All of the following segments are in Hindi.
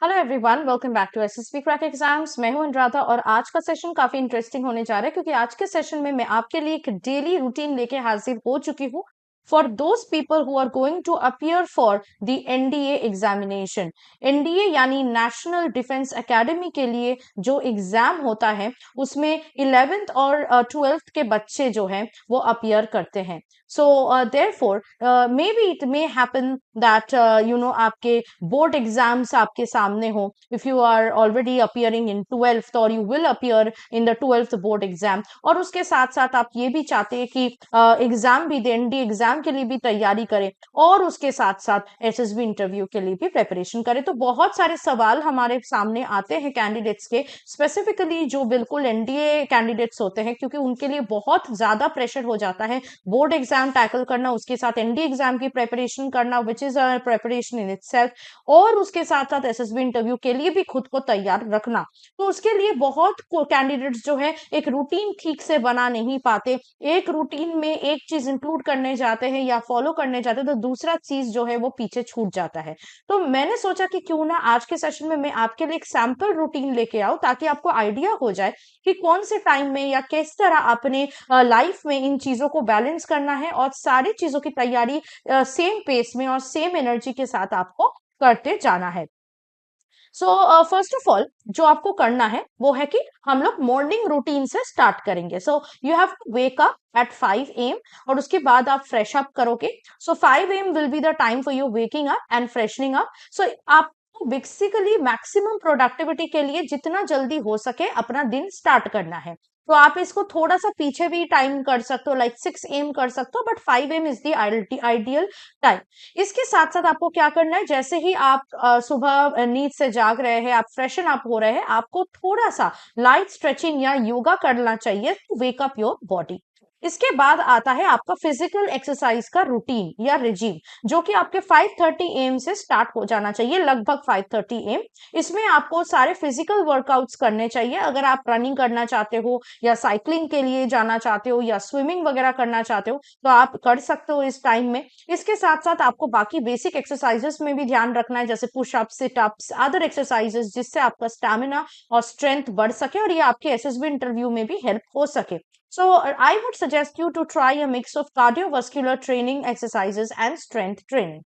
Hello everyone, welcome back to SSB crack exams. मैं हूं अनुराधा और आज का सेशन काफी इंटरेस्टिंग होने जा रहा है क्योंकि आज के सेशन में मैं आपके लिए एक डेली रूटीन लेके हाजिर हो चुकी हूँ for those people who are going to appear for the NDA examination. NDA यानी नेशनल डिफेंस एकेडमी के लिए जो एग्जाम होता है उसमें 11th और 12th के बच्चे जो हैं वो अपीयर करते हैं। So therefore maybe it may happen that आपके बोर्ड एग्जाम्स आपके सामने हो। If you are already appearing in 12th और you will appear in the 12th board exam, और उसके साथ साथ आप ये भी चाहते हैं कि एग्जाम भी दें, एनडी एग्जाम के लिए भी तैयारी करें और उसके साथ साथ एसएसबी इंटरव्यू के लिए भी प्रिपरेशन करें, तो बहुत सारे सवाल हमारे सामने आते हैं कैंडिडेट्स के, स्पेसिफिकली जो बिल्कुल एनडीए कैंडिडेट्स होते हैं, क्योंकि उनके लिए बहुत ज्यादा प्रेशर हो जाता है बोर्ड एग्जाम टैकल करना, उसके साथ एनडी एग्जाम की प्रिपरेशन करना which is a preparation in itself, और उसके साथ साथ एसएसबी इंटरव्यू के लिए भी खुद को तैयार रखना। तो उसके लिए बहुत कैंडिडेट्स जो है एक रूटीन ठीक से बना नहीं पाते, एक रूटीन में एक चीज इंक्लूड करने जाते हैं या फॉलो करने जाते हैं तो दूसरा चीज जो है वो पीछे छूट जाता है। तो मैंने सोचा कि क्यों ना आज के सेशन में मैं आपके लिए एक सैंपल रूटीन लेके आऊं ताकि आपको आइडिया हो जाए कि कौन से टाइम में या किस तरह अपने लाइफ में इन चीजों को बैलेंस करना है और सारी चीजों की तैयारी सेम पेस में और सेम एनर्जी के साथ आपको करते जाना है। सो फर्स्ट ऑफ ऑल जो आपको करना है वो है कि हम लोग मॉर्निंग रूटीन से स्टार्ट करेंगे। So you have to wake up at 5 AM और उसके बाद आप फ्रेश अप करोगे। So 5 AM will be the time for you waking up and freshening up. So आपको बेसिकली मैक्सिमम प्रोडक्टिविटी के लिए जितना जल्दी हो सके अपना दिन स्टार्ट करना है। तो आप इसको थोड़ा सा पीछे भी टाइम कर सकते हो, लाइक 6 AM कर सकते हो, but 5 AM is the ideal time. इसके साथ साथ आपको क्या करना है, जैसे ही आप सुबह नींद से जाग रहे हैं, आप फ्रेशन अप हो रहे हैं, आपको थोड़ा सा लाइट स्ट्रेचिंग या योगा करना चाहिए to wake up your body. इसके बाद आता है आपका फिजिकल एक्सरसाइज का रूटीन या रिजीम, जो कि आपके 5:30 AM से स्टार्ट हो जाना चाहिए, लगभग 5:30 AM। इसमें आपको सारे फिजिकल वर्कआउट्स करने चाहिए। अगर आप रनिंग करना चाहते हो या साइकिलिंग के लिए जाना चाहते हो या स्विमिंग वगैरह करना चाहते हो तो आप कर सकते हो इस टाइम में। इसके साथ साथ आपको बाकी बेसिक एक्सरसाइजेस में भी ध्यान रखना है, जैसे पुशअप, सिटअप्स, अदर एक्सरसाइजेस, जिससे आपका स्टैमिना और स्ट्रेंथ बढ़ सके और ये आपके एसएसबी इंटरव्यू में भी हेल्प हो सके। So I would suggest you to try a mix of cardiovascular training exercises and strength training.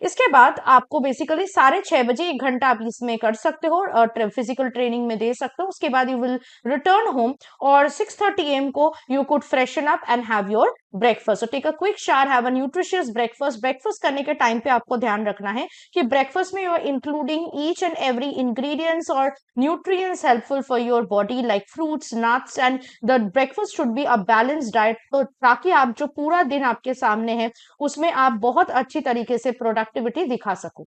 इसके बाद आपको बेसिकली 6:30 1 घंटा आप इसमें कर सकते हो और फिजिकल ट्रेनिंग में दे सकते हो। उसके बाद यू विल रिटर्न होम और 6:30 AM को you could freshen up and have your breakfast. Take a quick shower, have a nutritious breakfast. Breakfast करने के टाइम पे आपको ध्यान रखना है कि ब्रेकफास्ट में you are including each and every ingredients और nutrients helpful for your body, like fruits, nuts, and the breakfast should be a balance diet, तो ताकि आप जो पूरा दिन आपके सामने है उसमें आप बहुत अच्छी तरीके से प्रोडक्टिविटी दिखा सको।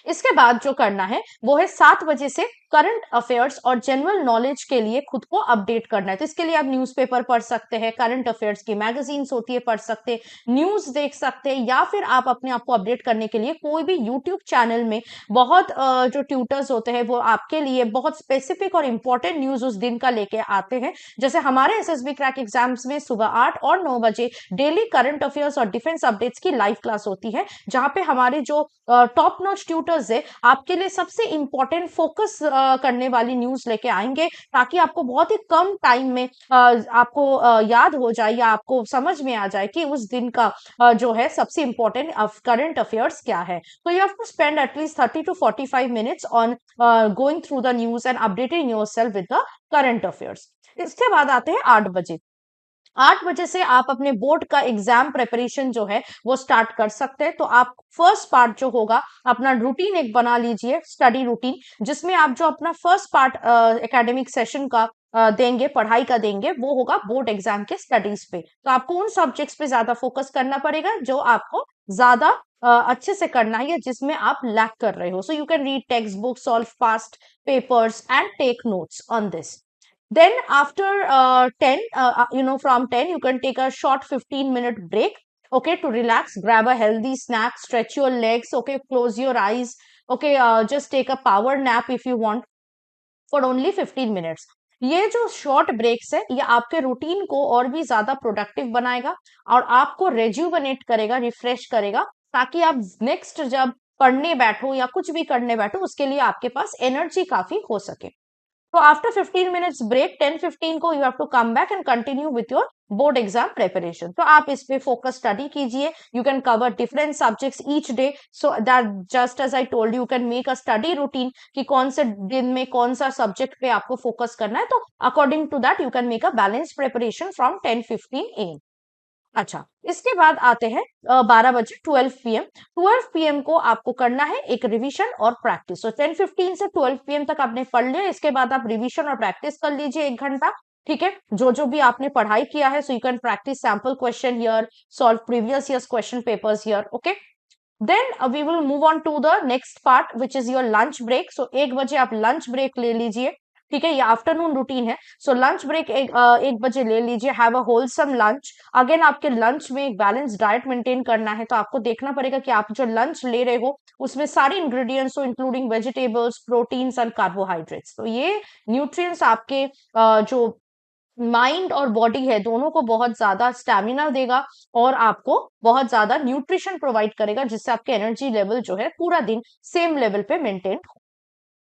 इसके बाद जो करना है वो है 7 बजे से करंट अफेयर्स और जनरल नॉलेज के लिए खुद को अपडेट करना है। तो इसके लिए आप न्यूज़पेपर पढ़ सकते हैं, करंट अफेयर्स की मैगजीन्स होती है पढ़ सकते हैं, न्यूज देख सकते हैं, या फिर आप अपने आप को अपडेट करने के लिए कोई भी यूट्यूब चैनल में बहुत जो ट्यूटर्स होते हैं वो आपके लिए बहुत स्पेसिफिक और इंपॉर्टेंट न्यूज उस दिन का लेके आते हैं। जैसे हमारे एसएसबी क्रैक एग्जाम्स में सुबह 8 और 9 बजे डेली करंट अफेयर्स और डिफेंस अपडेट्स की लाइव क्लास होती है, जहां पे हमारे जो टॉप नॉच ट्यूटर्स है आपके लिए सबसे इंपॉर्टेंट फोकस करने वाली न्यूज लेके आएंगे, ताकि आपको बहुत ही कम टाइम में आपको याद हो जाए या आपको समझ में आ जाए कि उस दिन का जो है सबसे इंपॉर्टेंट करंट अफेयर्स क्या है। तो you have to spend at least 30 to 45 minutes on going through the news and updating yourself with the current affairs. इसके बाद आते हैं 8 बजे। 8 बजे से आप अपने बोर्ड का एग्जाम प्रिपरेशन जो है वो स्टार्ट कर सकते हैं। तो आप फर्स्ट पार्ट जो होगा अपना रूटीन एक बना लीजिए, स्टडी रूटीन, जिसमें आप जो अपना फर्स्ट पार्ट एकेडमिक सेशन का देंगे, पढ़ाई का देंगे, वो होगा बोर्ड एग्जाम के स्टडीज पे। तो आपको उन सब्जेक्ट्स पे ज्यादा फोकस करना पड़ेगा जो आपको ज्यादा अच्छे से करना है या जिसमें आप लैक कर रहे हो। So you can read textbook, solve past papers and take notes on this. Then after 10, from 10, you can take a short 15-minute break, okay, to relax, grab a healthy snack, stretch your legs, okay, close your eyes, okay, just take a power nap if you want for only 15 minutes. ये जो शॉर्ट ब्रेक्स है ये आपके रूटीन को और भी ज्यादा प्रोडक्टिव बनाएगा और आपको रेज्यूवनेट करेगा, रिफ्रेश करेगा, ताकि आप नेक्स्ट जब पढ़ने बैठो या कुछ भी करने बैठो, उसके लिए आपके पास एनर्जी काफी हो सके। तो आफ्टर 15 मिनट्स ब्रेक 10:15 को you have to come back and continue with your board exam preparation. तो आप इस पे फोकस स्टडी कीजिए। You can cover different subjects each day, so that just as I told you can make a study routine कि कौन से दिन में कौन सा सब्जेक्ट पे आपको फोकस करना है। तो according to that you can make a balance preparation from 10:15 AM। अच्छा, इसके बाद आते हैं 12 बजे 12 PM। 12 PM को आपको करना है एक रिवीजन और प्रैक्टिस। तो 10:15 से 12 PM तक आपने पढ़ लिया, इसके बाद आप रिवीजन और प्रैक्टिस कर लीजिए 1 घंटा। ठीक है, जो जो भी आपने पढ़ाई किया है, so you can practice sample question here, solve previous years question papers here. Okay, then we will move on to the next part which is your lunch break. So 1 बजे आप लंच ब्रेक ले लीजिए। ठीक है, ये आफ्टरनून रूटीन है। सो लंच ब्रेक 1 बजे ले लीजिए। Have a wholesome lunch. Again आपके लंच में एक बैलेंस डाइट मेंटेन करना है, तो आपको देखना पड़ेगा कि आप जो लंच ले रहे हो उसमें सारे इंग्रेडिएंट्स हो, including vegetables, proteins and carbohydrates. तो ये न्यूट्रिएंट्स आपके जो माइंड और बॉडी है दोनों को बहुत ज्यादा स्टैमिना देगा और आपको बहुत ज्यादा न्यूट्रिशन प्रोवाइड करेगा, जिससे आपके एनर्जी लेवल जो है पूरा दिन सेम लेवल पे मेंटेन हो।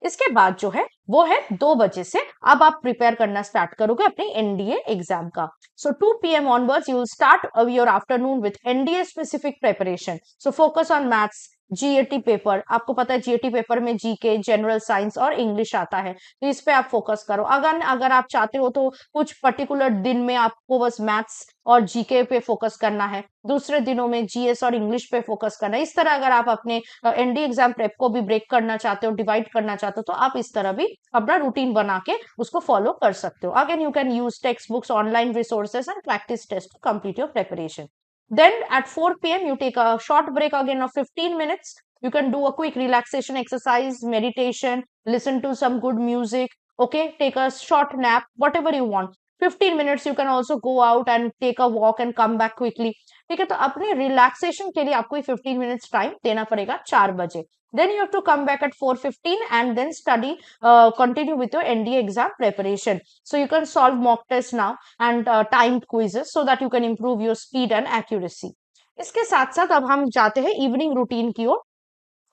इसके बाद जो है वो है 2 बजे से अब आप प्रिपेयर करना स्टार्ट करोगे अपनी एनडीए एग्जाम का। सो 2 PM onwards you will start your afternoon with NDA specific preparation. So focus on maths, GAT paper. आपको पता है जीएटी पेपर में जीके, जनरल साइंस और इंग्लिश आता है, तो इस पे आप फोकस करो। अगर अगर आप चाहते हो तो कुछ पर्टिकुलर दिन में आपको बस मैथ्स और जीके पे फोकस करना है, दूसरे दिनों में जीएस और इंग्लिश पे फोकस करना है। इस तरह अगर आप अपने एनडी एग्जाम प्रेप को भी ब्रेक करना चाहते हो, डिवाइड करना चाहते हो, तो आप इस तरह भी अपना रूटीन बना के उसको फॉलो कर सकते हो। Again you can use textbooks, online resources and practice test to complete your preparation. Then at 4 p.m. you take a short break again of 15 minutes. You can do a quick relaxation exercise, meditation, listen to some good music. Okay, take a short nap, whatever you want. 15 minutes you can also go out and take a walk and come back quickly. ठीक है, तो अपने रिलैक्सेशन के लिए आपको 15 मिनट्स टाइम देना पड़ेगा 4 बजे। Then you have to come back at 4:15 and then study, continue with your NDA exam preparation. So you can solve mock tests now and timed quizzes so that you can improve your speed and accuracy. इसके साथ साथ अब हम जाते हैं इवनिंग रूटीन की ओर,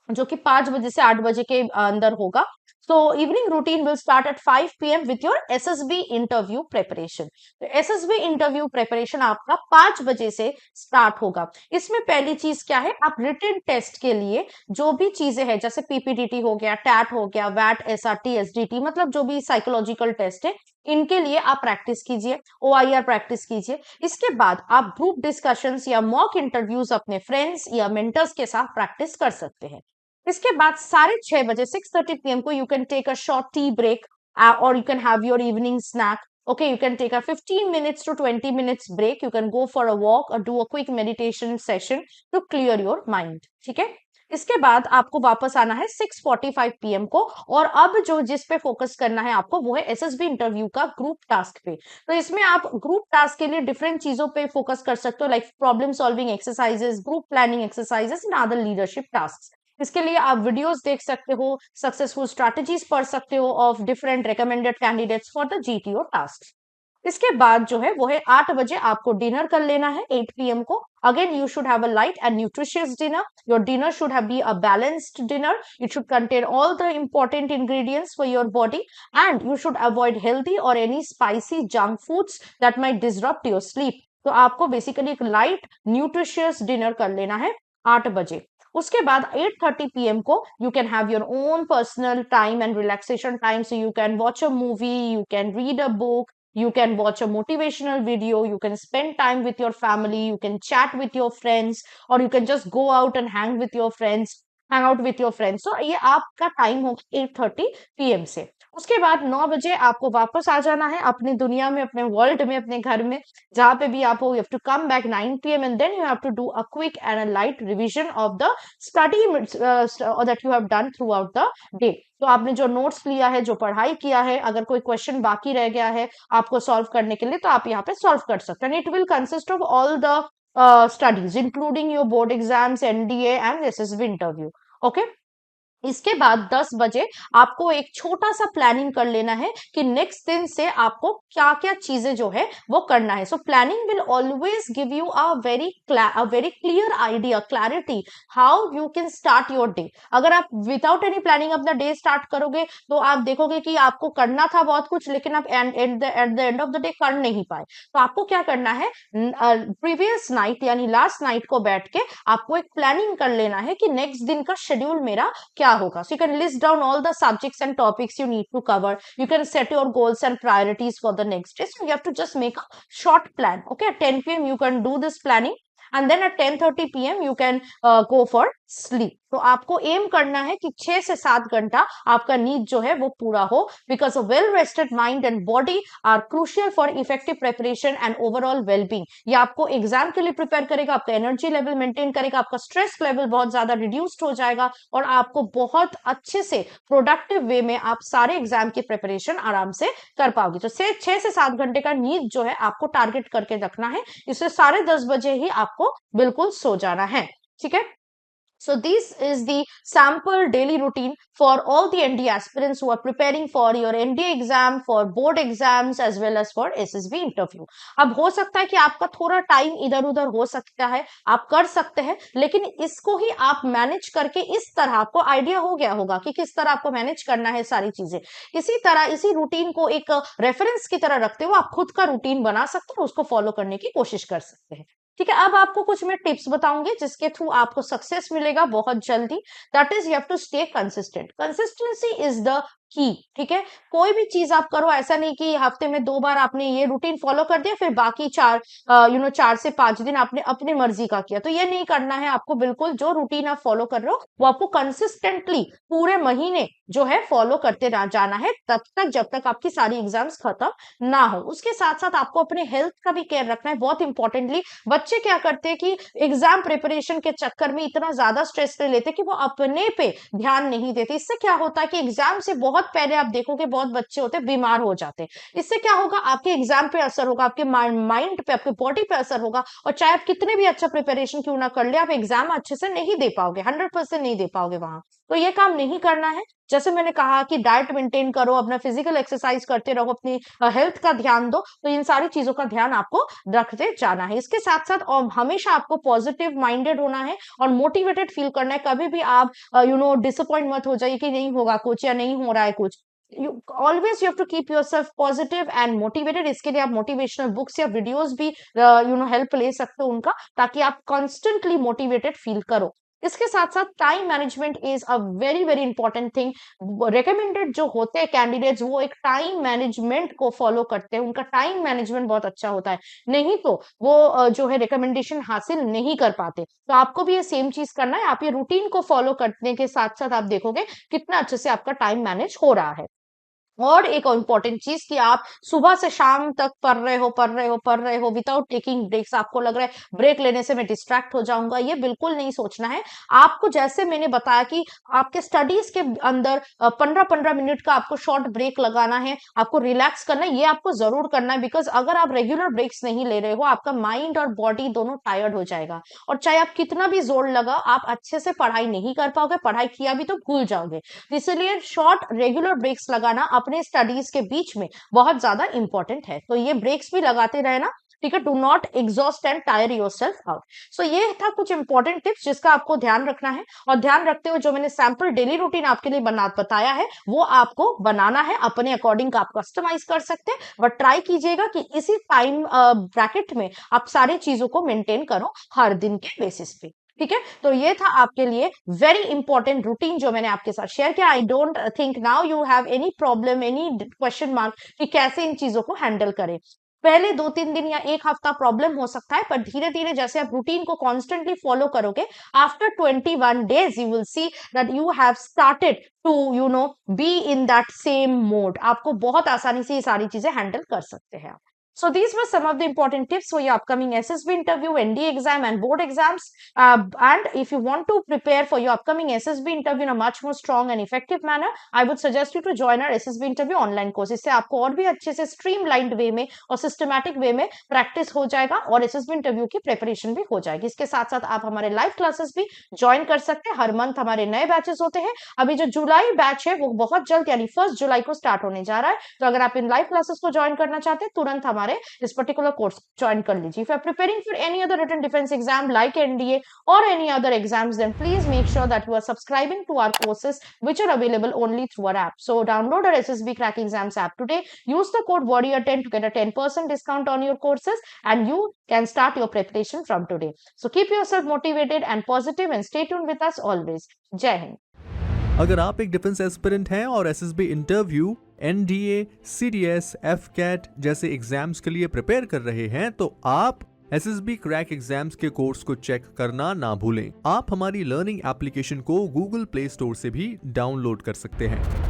जो कि 5 बजे से 8 बजे के अंदर होगा। So evening routine will start at 5 PM with your SSB interview preparation. तो एसएसबी इंटरव्यू प्रिपरेशन आपका 5 बजे से स्टार्ट होगा। इसमें पहली चीज क्या है, आप रिटन टेस्ट के लिए जो भी चीजें हैं, जैसे पीपीटीटी हो गया, टैट हो गया, वैट, एसआरटी, एसडीटी, मतलब जो भी साइकोलॉजिकल टेस्ट है, इनके लिए आप प्रैक्टिस कीजिए, ओआईआर प्रैक्टिस कीजिए। इसके बाद आप ग्रुप डिस्कशंस या मॉक इंटरव्यूज अपने फ्रेंड्स या मेंटर्स के साथ प्रैक्टिस कर सकते हैं। इसके बाद 6:30 बजे 6:30 PM को you can take a short tea break और you can have your evening snack. Okay, you can take a 15 minutes to 20 minutes break. You can go for a walk or do a quick meditation session to clear your mind. ठीक है, इसके बाद आपको वापस आना है 6:45 PM को, और अब जो जिस पे फोकस करना है आपको वो है एसएसबी इंटरव्यू का ग्रुप टास्क पे। तो इसमें आप ग्रुप टास्क के लिए डिफरेंट चीजों पे फोकस कर सकते हो, like problem solving exercises, group planning exercises and other leadership task. इसके लिए आप वीडियोस देख सकते हो, सक्सेसफुल स्ट्रैटेजीज पढ़ सकते हो of different recommended candidates for the GTO task. इसके बाद जो है वो है 8 बजे आपको डिनर कर लेना है 8 PM को। Again you should have a light and nutritious dinner. Your dinner should have be a balanced dinner. It should contain all the important ingredients for your body and you should avoid healthy और any spicy junk foods that might disrupt your sleep. तो आपको बेसिकली एक लाइट न्यूट्रिशियस डिनर कर लेना है 8 बजे। उसके बाद 8:30 PM को you can have your own personal time and relaxation time. So you can watch a movie, you can read a book, you can watch a motivational video, you can spend time with your family, you can chat with your friends, or you can just go out and hang out with your friends. So ये आपका टाइम होगा 8:30 PM से। उसके बाद 9 बजे आपको वापस आ जाना है अपनी दुनिया में, अपने वर्ल्ड में, अपने घर में, जहां पे भी आप हो। You have to come back 9 PM and then you have to do a quick and a light revision of the study that you have done throughout the day. तो आपने जो नोट्स लिया है, जो पढ़ाई किया है, अगर कोई क्वेश्चन बाकी रह गया है आपको सॉल्व करने के लिए, तो आप यहाँ पे सॉल्व कर सकते हैं। It will consist of all the studies including your board exams, NDA and SSB interview. Okay, इसके बाद 10 बजे आपको एक छोटा सा प्लानिंग कर लेना है कि नेक्स्ट दिन से आपको क्या क्या चीजें जो है वो करना है। So planning will always give you a very clear idea, clarity how you can start your day. अगर आप विदाउट एनी प्लानिंग अपना डे स्टार्ट करोगे तो आप देखोगे कि आपको करना था बहुत कुछ, लेकिन आप at the end of the day कर नहीं पाए। तो आपको क्या करना है, प्रीवियस नाइट यानी लास्ट नाइट को बैठ के आपको एक प्लानिंग कर लेना है कि नेक्स्ट दिन का शेड्यूल मेरा क्या होगा। So you can list down all the subjects and topics you need to cover. You can set your goals and priorities for the next day. So you have to just make a short plan. Okay, at 10 p.m. you can do this planning, and then at 10:30 p.m. you can go for sleep. तो आपको एम करना है कि 6 से 7 घंटा आपका नींद जो है वो पूरा हो, because a well rested mind and body are crucial for effective preparation and overall wellbeing. ये आपको एग्जाम के लिए प्रिपेयर करेगा, आपका एनर्जी लेवल मेंटेन करेगा, आपका स्ट्रेस लेवल बहुत ज्यादा रिड्यूस्ड हो जाएगा और आपको बहुत अच्छे से प्रोडक्टिव वे में आप सारे एग्जाम की प्रिपरेशन आराम से कर पाओगे। तो 6 से 7 घंटे का नींद जो है आपको टारगेट करके रखना है। इससे 10:30 बजे ही आपको बिल्कुल सो जाना है। ठीक है। So this is the sample daily routine for all the NDA aspirants who are preparing for your NDA exam, for board exams as well as for SSB interview. अब हो सकता है कि आपका थोड़ा टाइम इधर उधर हो सकता है, आप कर सकते हैं, लेकिन इसको ही आप मैनेज करके इस तरह आपको आइडिया हो गया होगा कि किस तरह आपको मैनेज करना है सारी चीजें। इसी तरह इसी रूटीन को एक रेफरेंस की तरह रखते हुए आप खुद का रूटीन बना सकते हैं, उसको फॉलो करने की कोशिश कर सकते हैं। ठीक है। अब आपको कुछ मैं टिप्स बताऊंगी जिसके थ्रू आपको सक्सेस मिलेगा बहुत जल्दी। That is you have to stay consistent. Consistency is the key. ठीक है। कोई भी चीज आप करो, ऐसा नहीं कि हफ्ते में 2 बार आपने ये रूटीन फॉलो कर दिया फिर बाकी 4 से 5 दिन आपने अपनी मर्जी का किया, तो ये नहीं करना है आपको। बिल्कुल जो रूटीन आप फॉलो कर रहे हो वो आपको कंसिस्टेंटली पूरे महीने जो है फॉलो करते जाना है, तब तक जब तक आपकी सारी एग्जाम्स खत्म ना हो। उसके साथ साथ आपको अपने हेल्थ का भी केयर रखना है बहुत इंपॉर्टेंटली। बच्चे क्या करते हैं कि एग्जाम प्रिपरेशन के चक्कर में इतना ज्यादा स्ट्रेस ले लेते कि वो अपने पे ध्यान नहीं देते। इससे क्या होता है कि एग्जाम से बहुत पहले आप देखोगे बहुत बच्चे होते बीमार हो जाते हैं। इससे क्या होगा, आपके एग्जाम पे असर होगा, आपके माइंड पे, आपके बॉडी पे असर होगा, और चाहे आप कितने भी अच्छा प्रिपरेशन क्यों ना कर ले, आप एग्जाम अच्छे से नहीं दे पाओगे, 100% नहीं दे पाओगे वहां। तो ये काम नहीं करना है। जैसे मैंने कहा कि डाइट मेंटेन करो, अपना फिजिकल एक्सरसाइज करते रहो, अपनी हेल्थ का ध्यान दो, तो इन सारी चीजों का ध्यान आपको रखते जाना है। इसके साथ साथ और हमेशा आपको पॉजिटिव माइंडेड होना है और मोटिवेटेड फील करना है। कभी भी आप डिसअपॉइंट मत हो जाइए कि नहीं होगा कुछ या नहीं हो रहा है कुछ। you always you have to keep yourself positive and motivated। इसके लिए आप मोटिवेशनल बुक्स या वीडियोस भी हेल्प ले सकते हो उनका, ताकि आप कॉन्स्टेंटली मोटिवेटेड फील करो। इसके साथ साथ time management is a very very important thing. Recommended जो होते हैं कैंडिडेट्स वो एक टाइम मैनेजमेंट को फॉलो करते हैं, उनका टाइम मैनेजमेंट बहुत अच्छा होता है, नहीं तो वो जो है रिकमेंडेशन हासिल नहीं कर पाते। तो आपको भी ये सेम चीज करना है। आप ये रूटीन को फॉलो करने के साथ साथ आप देखोगे कितना अच्छे से आपका टाइम मैनेज हो रहा है। और एक इंपॉर्टेंट चीज कि आप सुबह से शाम तक पढ़ रहे हो विदाउट टेकिंग ब्रेक्स। आपको लग रहा है ब्रेक लेने से मैं डिस्ट्रैक्ट हो जाऊंगा, ये बिल्कुल नहीं सोचना है। आपको जैसे मैंने बताया कि आपके स्टडीज के अंदर 15-15 मिनट का आपको शॉर्ट ब्रेक लगाना है, आपको रिलैक्स करना है, ये आपको जरूर करना है। बिकॉज अगर आप रेगुलर ब्रेक्स नहीं ले रहे हो, आपका माइंड और बॉडी दोनों टायर्ड हो जाएगा, और चाहे आप कितना भी जोर लगा आप अच्छे से पढ़ाई नहीं कर पाओगे, पढ़ाई किया भी तो भूल जाओगे। इसलिए शॉर्ट रेगुलर ब्रेक्स लगाना अपने स्टडीज के बीच में बहुत ज्यादा इंपॉर्टेंट है। तो ये ब्रेक्स भी लगाते रहना। ठीक है। Do not exhaust and tire yourself out. So ये था कुछ इंपॉर्टेंट टिप्स जिसका आपको ध्यान रखना है, और ध्यान रखते हुए जो मैंने सैंपल डेली रूटीन आपके लिए बताया है वो आपको बनाना है अपने अकॉर्डिंग। आप कस्टमाइज कर सकते हैं, बट ट्राई कीजिएगा कि इसी टाइम ब्रैकेट में आप सारी चीजों को मेंटेन करो हर दिन के बेसिस पे। ठीक है। तो ये था आपके लिए वेरी इंपॉर्टेंट रूटीन जो मैंने आपके साथ शेयर किया। I don't think now you have any problem, any question mark कि कैसे इन चीजों को हैंडल करें। पहले 2-3 दिन या एक हफ्ता प्रॉब्लम हो सकता है, पर धीरे धीरे जैसे आप रूटीन को कॉन्स्टेंटली फॉलो करोगे, after 21 days you will see that you have started to be in that same mode. आपको बहुत आसानी से ये सारी चीजें हैंडल कर सकते हैं। So these were some of the important tips for your upcoming SSB interview, NDA exam and board exams. And if you want to prepare for your upcoming SSB interview in a much more strong and effective manner, I would suggest you to join our SSB interview online course. इससे आपको और भी अच्छे से streamlined way में और systematic way में practice हो जाएगा और SSB इंटरव्यू की प्रिपरेशन भी हो जाएगी। इसके साथ साथ आप हमारे लाइव क्लासेस भी ज्वाइन कर सकते हैं। हर मंथ हमारे नए बैचेस होते हैं। अभी जो जुलाई बैच है वो बहुत जल्द यानी 1 जुलाई को स्टार्ट होने जा रहा है। तो अगर आप इन लाइव क्लासेस को ज्वाइन करना चाहते हैं तुरंत हमारे इस पर्टिकुलर कोर्स ज्वाइन कर लीजिए। If you are preparing for any other written defense exam like NDA or any other exams, then please make sure that you are subscribing to our courses which are available only through our app. So download our SSB Crack Exams app today. Use the code Warrior10 to get a 10% discount on your courses and you can start your preparation from today. So keep yourself motivated and positive and stay tuned with us always. Jai Hind. अगर आप एक डिफेंस एस्पिरेंट हैं और SSB interview, NDA, CDS, AFCAT जैसे एग्जाम्स के लिए प्रिपेयर कर रहे हैं तो आप एसएसबी क्रैक एग्जाम्स के कोर्स को चेक करना ना भूलें। आप हमारी लर्निंग एप्लीकेशन को गूगल प्ले स्टोर से भी डाउनलोड कर सकते हैं।